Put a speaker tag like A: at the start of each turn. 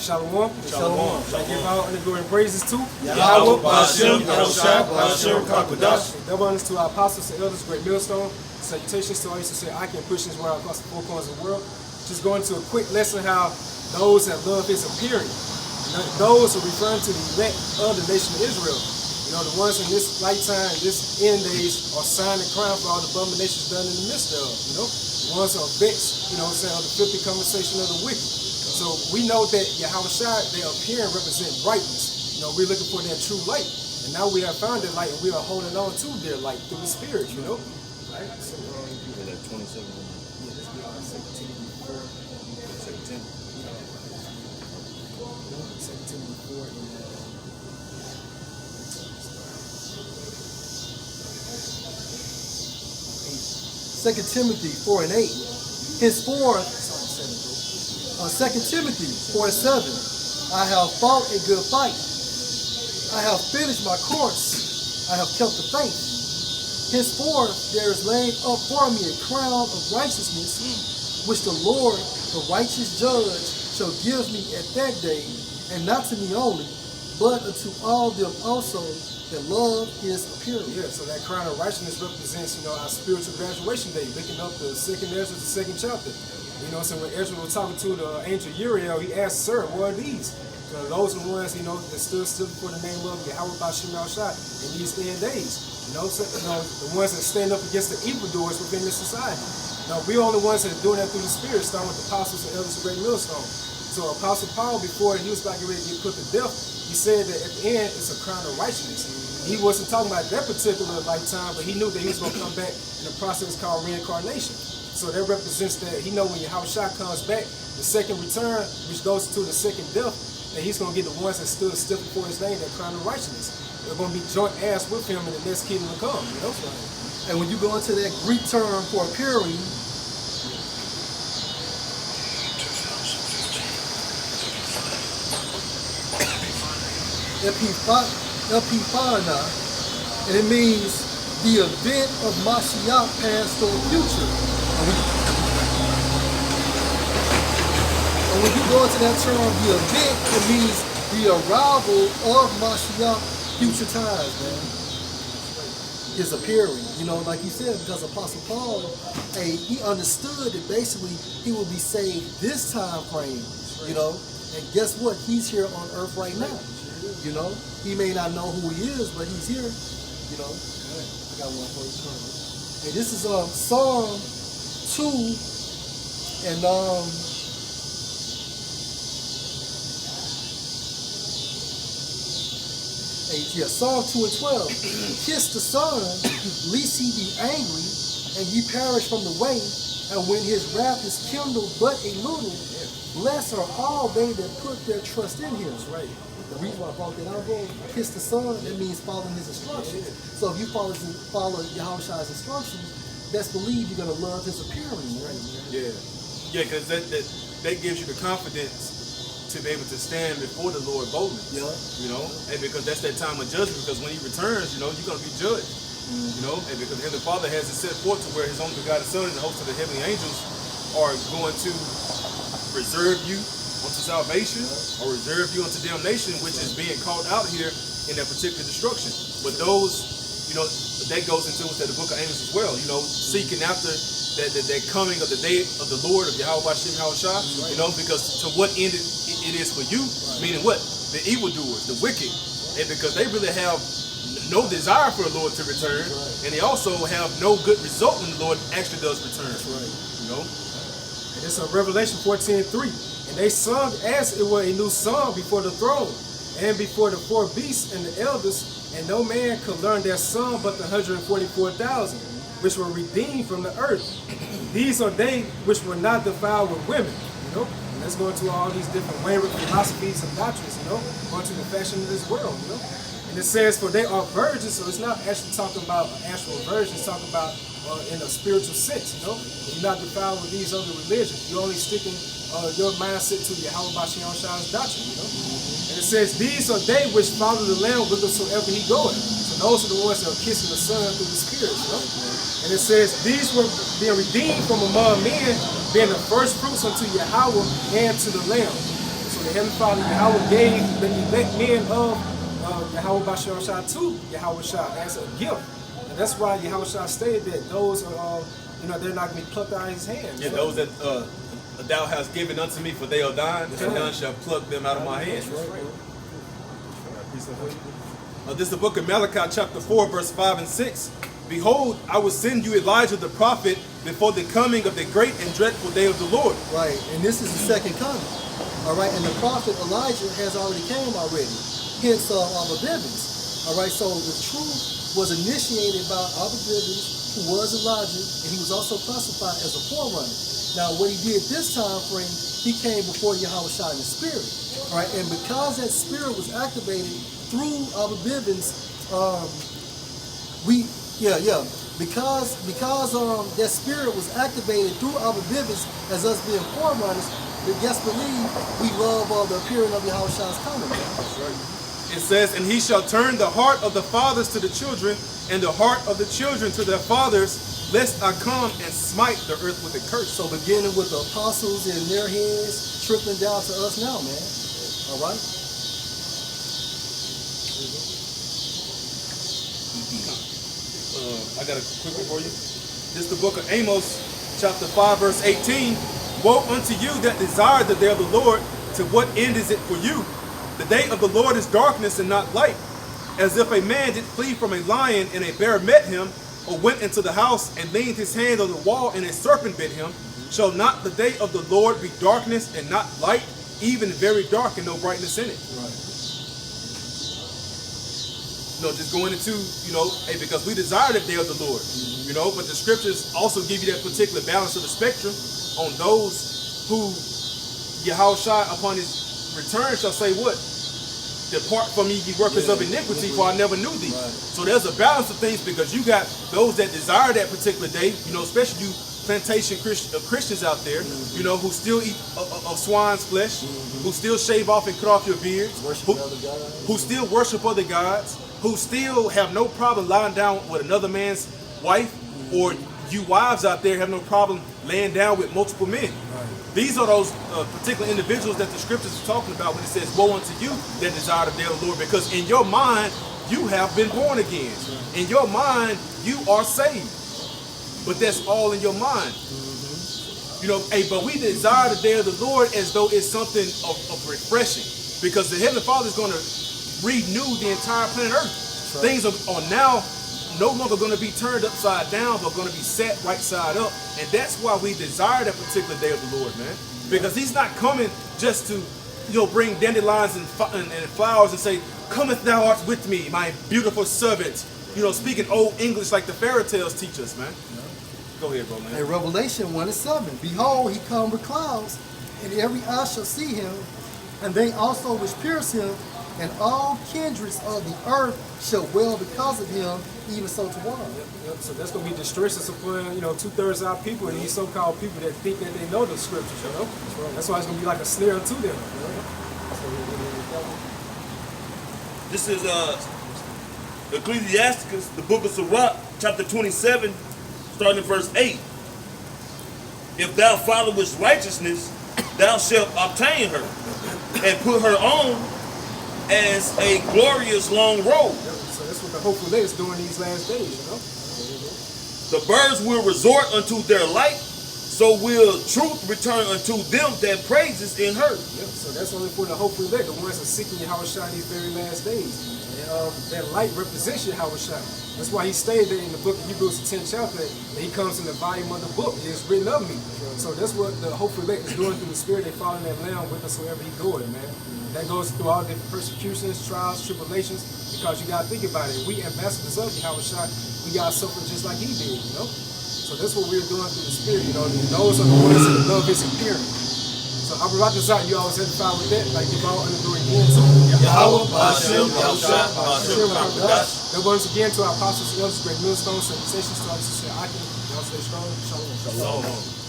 A: Shalom.
B: Shalom.
A: I give all honor, glory, and praises to
B: Yahweh, Ba'ashem, Yahushua, Ba'ashem, Kakwadash.
A: Double honors to our apostles and elders, great millstone. Salutations to all you sincere I can push this world across the four corners of the world. Just going to a quick lesson how those that love his appearing. Those are referring to the elect of the nation of Israel. You know, the ones in this lifetime, this end days, are signed and crowned for all the abominations done in the midst of. You know, the ones are vexed, you know what I'm saying, on the filthy conversation of the wicked. So we know that Yahushua, their appearance represent brightness. You know, we're looking for that true light. And now we have found that light and we are holding on to their light through the Spirit, you know. Right? So,
B: like 27.
A: yeah, let's be honest. 2 Timothy 4.
B: 2 Timothy.
A: 2 Timothy 4 and
C: 2 Timothy 4 and 8. Henceforth, 2 Timothy 4 and 7. I have fought a good fight. I have finished my course. I have kept the faith. Henceforth there is laid up for me a crown of righteousness, which the Lord, the righteous judge, shall give me at that day, and not to me only, but unto all them also that love his appearing.
A: yeah, so that crown of righteousness represents, you know, our spiritual graduation day, looking up the second Ezra, the second chapter. You know, so when Ezra was talking to the angel Uriel, he asked, "Sir, what are these?" So those are the ones, you know, that stood still for the name of Yahweh Ba'ashem Yahushua in these end days. You know, so, you know, the ones that stand up against the evildoers within this society. Now, we're only ones that are doing that through the Spirit, starting with the apostles and elders of Great Millstone. So Apostle Paul, before he was about to get ready to get put to death, he said that at the end, it's a crown of righteousness. He wasn't talking about that particular lifetime, but he knew that he was going to come back in a process called reincarnation. So that represents that he know when Yahushua comes back, the second return, which goes to the second death, that he's going to get the ones that stood still before his name, that crown of righteousness. They're going to be joint heirs with him in the next kingdom to come, you know?
C: And when you go into that Greek term for appearing, epiphana, and it means the event of Mashiach, past or future. And when you go into that term, the event, it means the arrival of Mashiach, future times, man. His appearing, you know, like you said, because Apostle Paul, he understood that basically he will be saved this time frame, you know. And guess what? He's here on earth right now. You know, he may not know who he is, but he's here. You know, I got one for you. And this is Psalm 2 and Psalm 2 and 12. Kiss the Son, lest he be angry, and ye perish from the way. And when his wrath is kindled but a little, blessed are all they that put their trust in him.
A: That's right.
C: The reason why I brought that out, bro, kiss the Son, that means following his instructions. So if you follow Yahushua's instructions, best believe you're going to love his appearing, right?
B: Yeah. Yeah, because that gives you the confidence to be able to stand before the Lord boldly.
C: Yeah.
B: You know, and because that's that time of judgment, because when he returns, you know, you're going to be judged. You know, and because the Heavenly Father has it set forth to where his only begotten Son and the host of the heavenly angels are going to preserve you unto salvation or reserve you unto damnation, which is being called out here in that particular destruction. But those, you know, that goes into the book of Amos as well, you know, seeking after that coming of the day of the Lord, of Yahweh Ba'ashem Yahushua, you know, because to what end it is for you, meaning what? The evildoers, the wicked, and because they really have no desire for the Lord to return, and they also have no good result when the Lord actually does return.
A: That's right.
B: You know?
A: And it's Revelation 14:3. And they sung as it were a new song before the throne, and before the four beasts and the elders, and no man could learn their song but the 144,000, which were redeemed from the earth. These are they which were not defiled with women. You know? And let's go into all these different wayward philosophies and doctrines, you know, going to the fashion of this world, you know. And it says, for they are virgins, so it's not actually talking about an actual virgin, it's talking about in a spiritual sense, you know. You're not defiled with these other religions. You're only sticking your mindset to Yahweh Ba'ashem Yahushua's doctrine, you know. And it says, these are they which follow the Lamb whithersoever he goeth. So those are the ones that are kissing the Son through the Spirit, you know. And it says, these were being redeemed from among men, being the first fruits unto Yahweh and to the Lamb. So So the Heavenly Father, Yahweh gave the elect men of Yahweh Bashar Shah to Yahweh Shah as a gift. And that's why Yahweh Shah stated that those are, they're not going to be plucked out of his hand.
B: Yeah, those that thou hast given unto me, for they are thine, and none shall pluck them out of my hand. This is the book of Malachi, chapter 4, verse 5 and 6. Behold, I will send you Elijah the prophet before the coming of the great and dreadful day of the Lord.
C: Right, and this is the second coming. All right, and the prophet Elijah has already came already. Hence, Abba Bivens. All right, so the truth was initiated by Abba Bivens, who was Elijah, and he was also classified as a forerunner. Now, what he did this time frame, he came before Yahweh Shah in the spirit. All right, and because that spirit was activated through Abba Bivens, because that spirit was activated through Abba Bivens as us being forerunners, then guess believe we love the appearing of Yahweh Shah's coming.
B: It says, and he shall turn the heart of the fathers to the children, and the heart of the children to their fathers, lest I come and smite the earth with a curse.
C: So beginning with the apostles in their hands, trickling down to us now, man. All right?
B: I got a quick one for you. This is the book of Amos, chapter 5, verse 18. Woe unto you that desire the day of the Lord, to what end is it for you? The day of the Lord is darkness and not light. As if a man did flee from a lion, and a bear met him, or went into the house, and leaned his hand on the wall, and a serpent bit him. Shall not the day of the Lord be darkness and not light, even very dark and no brightness in it?
C: Right.
B: Just going into, hey, because we desire the day of the Lord, but the scriptures also give you that particular balance of the spectrum on those who Yahweh Shai upon his return shall say what? Depart from me, ye workers of iniquity, for I never knew thee.
C: Right.
B: So there's a balance of things, because you got those that desire that particular day, especially you plantation Christians out there, who still eat of swine's flesh, who still shave off and cut off your beards, who still worship other gods, who still have no problem lying down with another man's wife, or you wives out there have no problem laying down with multiple men.
C: Right.
B: These are those particular individuals that the scriptures are talking about when it says, woe unto you that desire the day of the Lord, because in your mind, you have been born again. In your mind, you are saved. But that's all in your mind. But we desire the day of the Lord as though it's something of refreshing, because the Heavenly Father is going to renew the entire planet Earth. Right. Things are now no longer going to be turned upside down, but going to be set right side up. And that's why we desire that particular day of the Lord, man. Because he's not coming just to, bring dandelions and flowers and say, cometh thou art with me, my beautiful servant. Speaking old English like the fairy tales teach us, man. Yeah. Go ahead, bro, man.
C: In Revelation 1:7, behold, he come with clouds, and every eye shall see him, and they also which pierce him, and all kindreds of the earth shall wail because of him, even so to one.
A: Yep. So that's going to be distressing upon, 2/3 of our people, and these so-called people that think that they know the scriptures, That's why it's going to be like a snare to them.
D: This is Ecclesiasticus, the book of Sirach, chapter 27, starting in verse 8. If thou followest righteousness, thou shalt obtain her, and put her on as a glorious long robe.
A: So that's what the hopeful day is doing these last days,
D: The birds will resort unto their light, so will truth return unto them that praises in her.
A: Yep. So that's only for the hopeful day, the ones that are seeking Yahweh Shai these very last days. And that light represents Yahweh Shai. That's why he stated in the book of Hebrews, the 10th chapter, that he comes in the volume of the book. It is written of me. So that's what the hopeful elect is doing through the spirit. They following that lamb with us wherever he goes, man. That goes through all different persecutions, trials, tribulations, because you got to think about it. We ambassadors of Yahweh Shai, we got to suffer just like he did, So that's what we're doing through the spirit, And those are the ones that love his appearing. So I'm about to start, you always identify with that, like you've all understood again. So
D: Yahweh, Hashem, Yahusha, Hashem,
A: then once again to our apostles, elders, great millstones, sensations, to our sister Aki, y'all stay strong. Shalom.
D: Shalom.